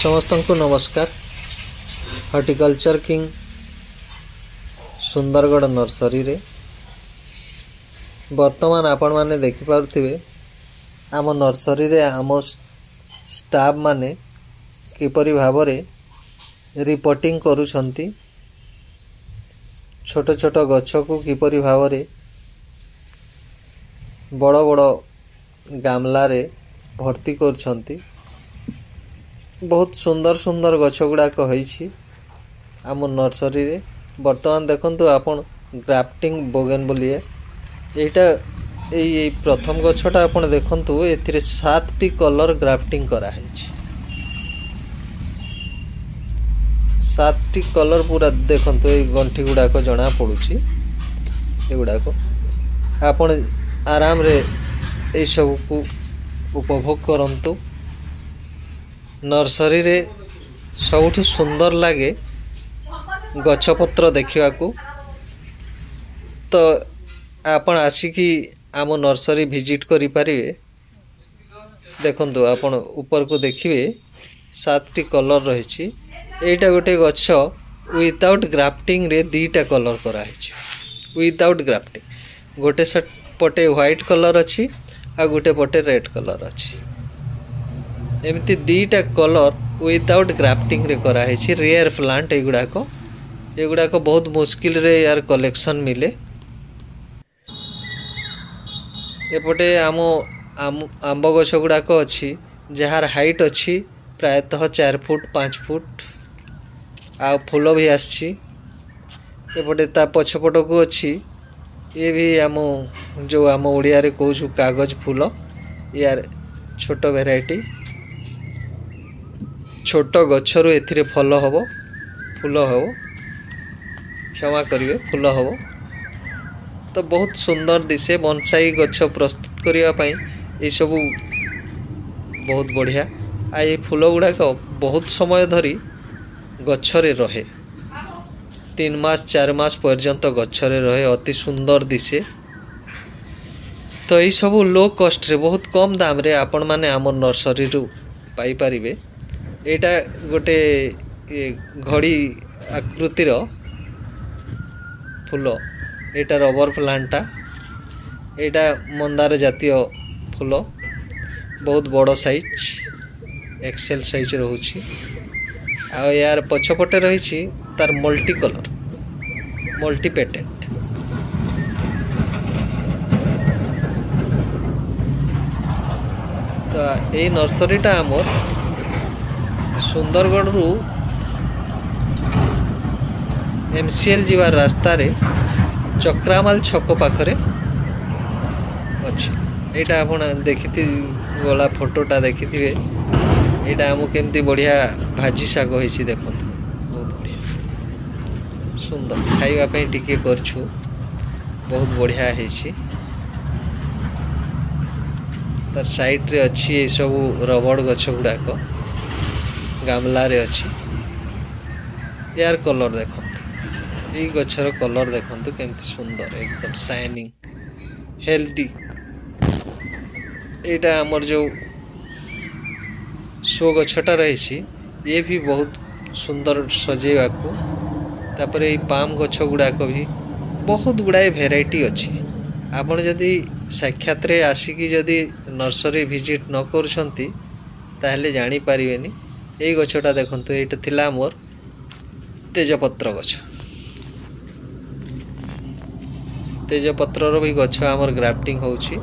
समस्त को नमस्कार। हॉर्टिकल्चर किंग सुंदरगढ़ नर्सरी रे वर्तमान आपण माने देखि पारुथिबे आम नर्सरी रे आम स्टाफ माने किपरि भाबरे रिपोर्टिंग करूछंती। छोट छोट गछ को किपरि भाबरे बड़ बड़ गामला रे भर्ती करछंती। बहुत सुंदर सुंदर गछ गुड़ाक होईछि आम नर्सरी रे। वर्तमान देखंतु आपण ग्राफ्टिंग बोगेनविलिया एटा ए प्रथम गछटा आपण देखंतु एथिरे 7टी कलर ग्राफ्टिंग करा हैछि। 7टी कलर पूरा देखंतु ए गंठी गुड़ाक जना पड़ुछि। ए गुड़ाक आपण आराम रे ए सब को उपभोग करंतु। नर्सरी रे सबुठु सुंदर लगे गछपत्र देखा। तो आपण आसिकी आम नर्सरी विजिट करि परिबे। देखंतु आपण ऊपर को देखिबे 7टी कलर रहिछि। एटा गोटे गछ विदाउट ग्राफ्टिंग रे 2टा कलर करा हैछि। विदाउट ग्राफ्टिंग गोटे पटे व्हाइट कलर अछि आ गोटे पटे रेड कलर अछि। एमती 2टा कलर विदाउट ग्राफ्टिंग रे करा हैछि। रेयर प्लांट एगुड़ाक बहुत मुश्किल रे यार कलेक्शन मिले। एपटे आंब गछ गुड़ाक अच्छी जार हाइट अच्छी प्रायतः 4 फुट 5 फुट आ फूल भी आछि। एपटे ता पछपट को अच्छी ये भी आम ओडिया रे कहूँ कागज फूल यार छोट वेराइटी। छोट गछरु एथिरे फल हबो फूल हबो क्षमा करिवे फूल हबो। तो बहुत सुंदर दिसे बॉन्साई गछ प्रस्तुत करिया पई ए सब बहुत बढ़िया। आ ये फूल गुड़ाक बहुत समय धरी गछरे रहे 3 मास 4 मास पर्यंत गछरे रहे। अति सुंदर दिसे। तो ये सब लो कॉस्ट रे बहुत कम दाम रे आपण माने आम नर्सरी रु पाई परिबे। एटा गोटे घड़ी आकृतिर फूल। एटा रबर प्लांटा। एटा मंदार जातीय फूल बहुत बड़ साइज एक्सेल साइज रहउछि। आ यार पछपटे रहिछि तार मल्टी कलर मल्टी पेटेंट। तो ए नर्सरीटा आमर सुंदरगढ़ रु MCL जीवार रास्ता रे चक्रामाल छक पाखरे अछि। एटा आपण देखिथि गला फोटोटा देखिथिबे। एटा हमु केमती बढ़िया भाजी साग होइछि देखत। बहुत बढ़िया सुंदर खाइबा पे टिके करछु। बहुत बढ़िया हेछि। तार साइड रे अछि ए सब रबड़ गछ गुड़ाक गामला रे अछि। यार कलर देखत ए गछर कलर देखंतु केमती सुंदर एकदम शाइनिंग हेल्दी। एटा हमर जो शो गछटा रहिछि ये भी बहुत सुंदर सजेवा को। तापर ए पाम गछ गुड़ाक भी बहुत गुड़ाए भेराइटी अछि। आपण जदी साक्षात रे आसिकी जदी नर्सरी विजिट न करछंती ताहले जानि परिबेनी। ए गछटा देखंतु एटा थिला मोर तेजपत्र गछ। तेजपत्र रो भी गछ हमर ग्राफ्टिंग होउछि।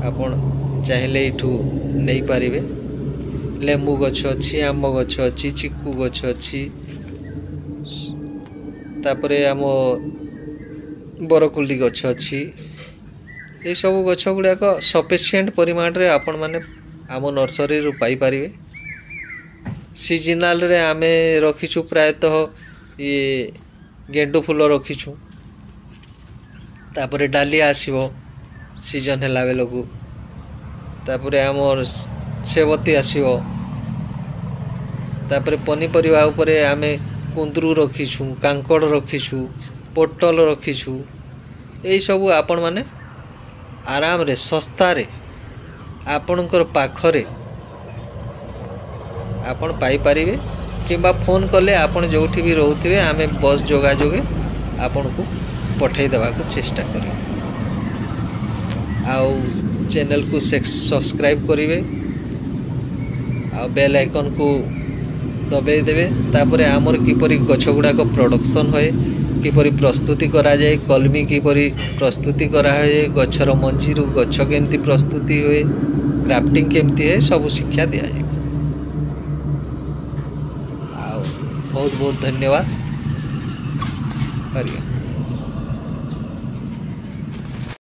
आपण चाहिले इठू नै पारिबे। लेंबू गछ अछि आंब गछ अछि चिक्कू गछ अछि। तापरे आम बरकुली गछ अछि। ए सब गछ गुड़ाक सफिशिएंट परिमाण रे आपण माने आम नर्सरी रु पाई पारिबे। सीजनल रे आमे रखिछु प्रायतः ये गेंडू फूल रखिछु। तापरे डालिया आसीबो सीजन हैला बेलकू। तापरे आमर सेवती आसीबो। तापरे पनीपरिया उपरे आमे कुंदरू रखिछु कांकड़ रखिछु पोटल रखिछु। एई सब आपण माने आराम रे सस्ता रे आपणकर पाखरे आपण पाई पारिबे किंबा फोन कले आपण जोठी भी रहउथिबे आमे बस जोगाजोगे आपण को पठै देबा को चेष्टा करियो। आउ चैनल को सब्सक्राइब करिवे आ बेल आइकन को दबे देवे। तापरे आमर किपरि गछ गुडा को प्रोडक्शन होए किपरि प्रस्तुति करा जाए कलमी किपरि प्रस्तुति करा है गछर मंजी रु गछ केमती प्रस्तुति होए क्राफ्टिंग केमती है सब शिक्षा दिया जाए। बहुत बहुत धन्यवाद। हरिओम।